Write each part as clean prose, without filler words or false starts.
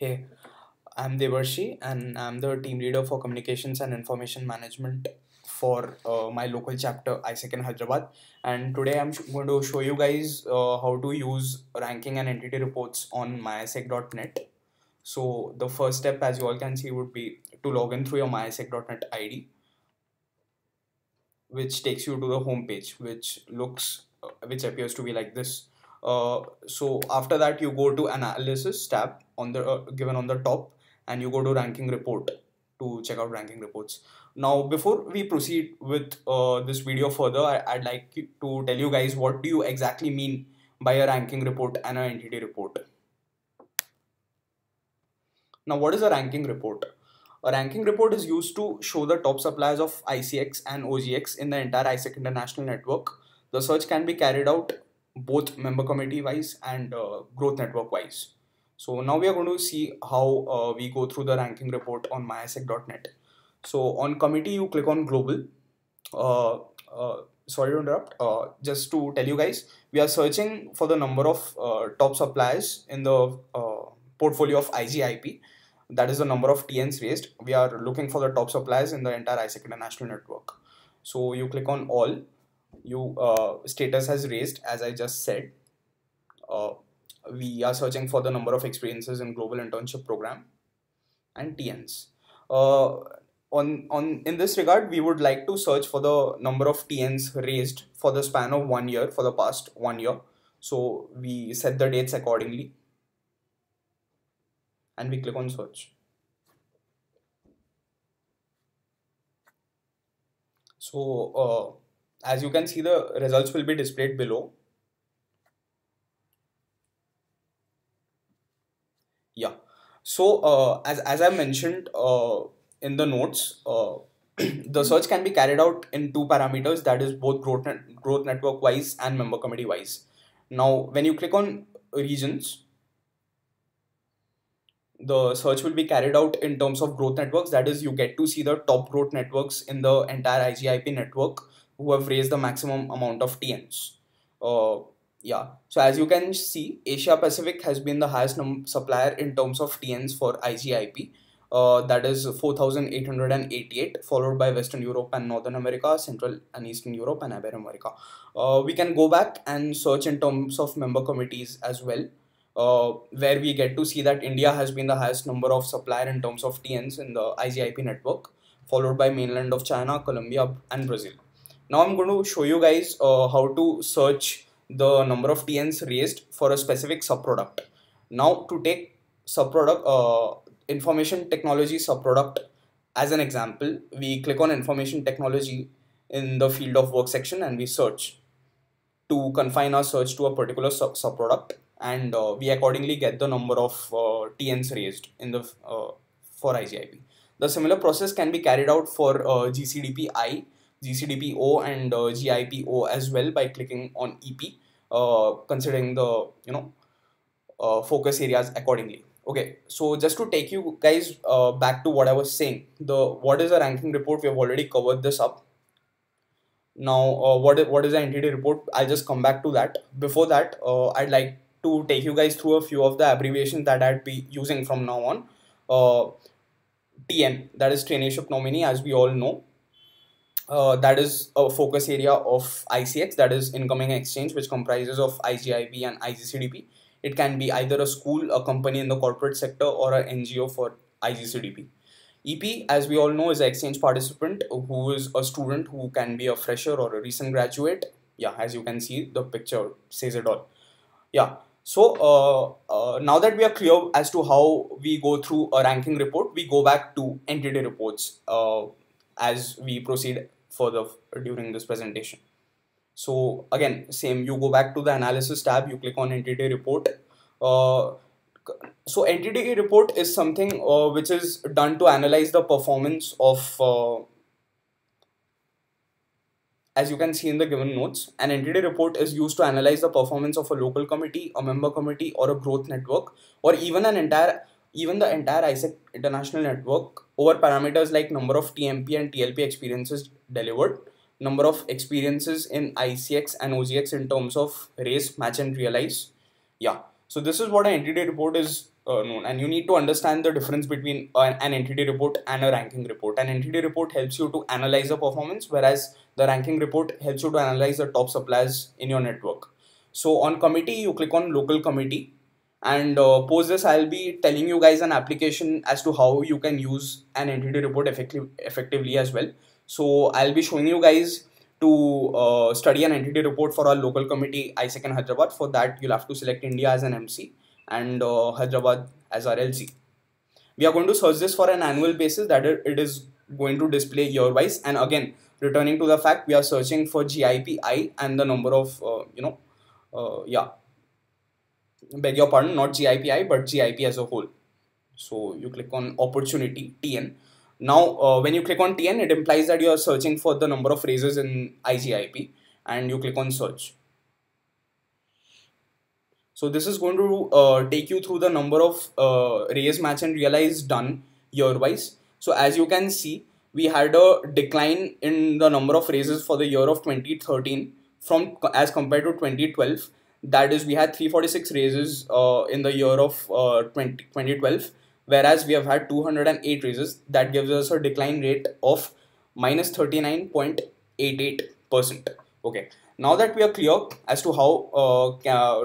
Hey, I'm Debarshi and I'm the team leader for communications and information management for my local chapter myaiesec in Hyderabad. And today going to show you guys how to use ranking and entity reports on myaiesec.net. So the first step, as you all can see, would be to log in through your myaiesec.net ID, which takes you to the home page, which appears to be like this. So after that, you go to analysis tab on the given on the top, and you go to ranking report to check out ranking reports. Now, before we proceed with this video further, I'd like to tell you guys what do you exactly mean by a ranking report and an entity report. Now, what is a ranking report? A ranking report is used to show the top suppliers of ICX and OGX in the entire ISEC international network. The search can be carried out both member committee wise and growth network wise. So now we are going to see how we go through the ranking report on myaiesec.net. So on committee, you click on global. Uh, Sorry to interrupt. Just to tell you guys, we are searching for the number of top suppliers in the portfolio of IGIP. That is the number of TNs raised. We are looking for the top suppliers in the entire ISEC international network. So you click on all. You status has raised, as I just said. Uh, we are searching for the number of experiences in global internship program and TNs. Uh, on in this regard, we would like to search for the number of TNs raised for the span of 1 year, for the past 1 year. So we set the dates accordingly, and we click on search. So as you can see, the results will be displayed below. Yeah. So as I mentioned in the notes, the search can be carried out in two parameters, that is both growth network wise and member committee wise. Now, when you click on regions, the search will be carried out in terms of growth networks. That is, you get to see the top growth networks in the entire IGIP network who have raised the maximum amount of TNs. Yeah, so as you can see, Asia Pacific has been the highest supplier in terms of TNs for IGIP. That is 4,888, followed by Western Europe and Northern America, Central and Eastern Europe, and Ibero-America. We can go back and search in terms of member committees as well, where we get to see that India has been the highest number of supplier in terms of TNs in the IGIP network, followed by mainland of China, Colombia, and Brazil. Now I'm going to show you guys how to search the number of TNs raised for a specific subproduct. Now to take subproduct information technology subproduct as an example, we click on information technology in the field of work section and we search to confine our search to a particular subproduct, and we accordingly get the number of TNs raised in the for IGIP. The similar process can be carried out for GCDP-I, GCDP-O, and GIP-O as well by clicking on EP, considering the focus areas accordingly. Okay, so just to take you guys back to what I was saying, what is a ranking report? We have already covered this up. Now, what is the entity report? I'll just come back to that. Before that, I'd like to take you guys through a few of the abbreviations that I'd be using from now on. TN, that is traineeship nominee, as we all know. That is a focus area of ICX, that is incoming exchange, which comprises of IGIP and IGCDP. It can be either a school, a company in the corporate sector, or an NGO for IGCDP. EP, as we all know, is an exchange participant who is a student who can be a fresher or a recent graduate. Yeah, as you can see, the picture says it all. Yeah. So now that we are clear as to how we go through a ranking report, we go back to entity reports as we proceed further during this presentation. So again, same, you go back to the analysis tab, you click on entity report. So entity report is something which is done to analyze the performance of, as you can see in the given notes, an entity report is used to analyze the performance of a local committee, a member committee, or a growth network, or even the entire ISEC international network over parameters like number of TMP and TLP experiences delivered, number of experiences in ICX and OGX in terms of race, match, and realize. Yeah. So this is what an entity report is known, and you need to understand the difference between an entity report and a ranking report. An entity report helps you to analyze the performance, whereas the ranking report helps you to analyze the top suppliers in your network. So on committee, you click on local committee, and post this, I'll be telling you guys an application as to how you can use an entity report effectively as well. So I'll be showing you guys to study an entity report for our local committee ISEC in Hyderabad. For that, you'll have to select India as an MC and Hyderabad as our LC. We are going to search this for an annual basis, that it is going to display year wise. And again, returning to the fact, we are searching for GIPI and the number of, yeah, beg your pardon, not GIPI, but GIP as a whole. So you click on opportunity, TN. Now, when you click on TN, it implies that you are searching for the number of raises in IGIP, and you click on search. So this is going to take you through the number of raise, match and realize done year wise. So as you can see, we had a decline in the number of raises for the year of 2013 from as compared to 2012. That is, we had 346 raises in the year of 2012, whereas we have had 208 raises. That gives us a decline rate of minus 39.88%. Okay. Now that we are clear as to how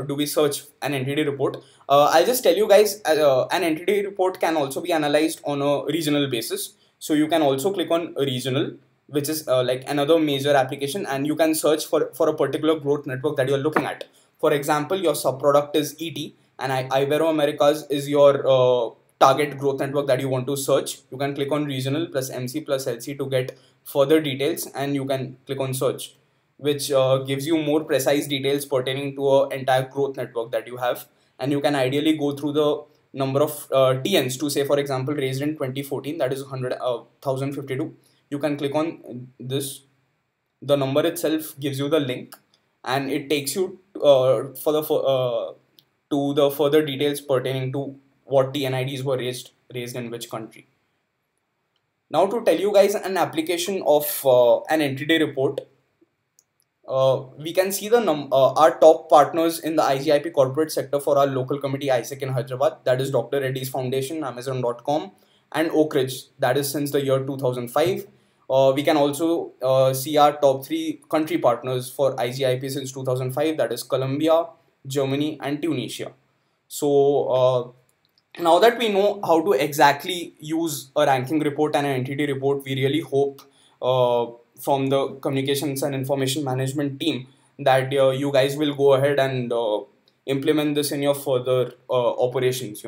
do we search an entity report, I'll just tell you guys, an entity report can also be analyzed on a regional basis. So you can also click on regional, which is like another major application, and you can search for a particular growth network that you're looking at. For example, your subproduct is ET, and Ibero-Americas is your target growth network that you want to search. You can click on regional plus MC plus LC to get further details, and you can click on search, which gives you more precise details pertaining to an entire growth network that you have. And you can ideally go through the number of TNs to say, for example, raised in 2014, that is 1,052. You can click on this. The number itself gives you the link, and it takes you to the further details pertaining to what TNIDs were raised in which country. Now to tell you guys an application of an entity report, we can see the our top partners in the IGIP corporate sector for our local committee ISEC in Hyderabad. That is Dr. Reddy's Foundation, Amazon.com, and Oak Ridge. That is since the year 2005. We can also see our top 3 country partners for IGIP since 2005. That is Colombia, Germany, and Tunisia. So now that we know how to exactly use a ranking report and an entity report, we really hope from the communications and information management team that you guys will go ahead and implement this in your further operations,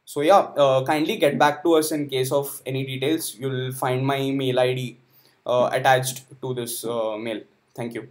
So yeah, kindly get back to us in case of any details. You'll find my mail ID attached to this mail. Thank you.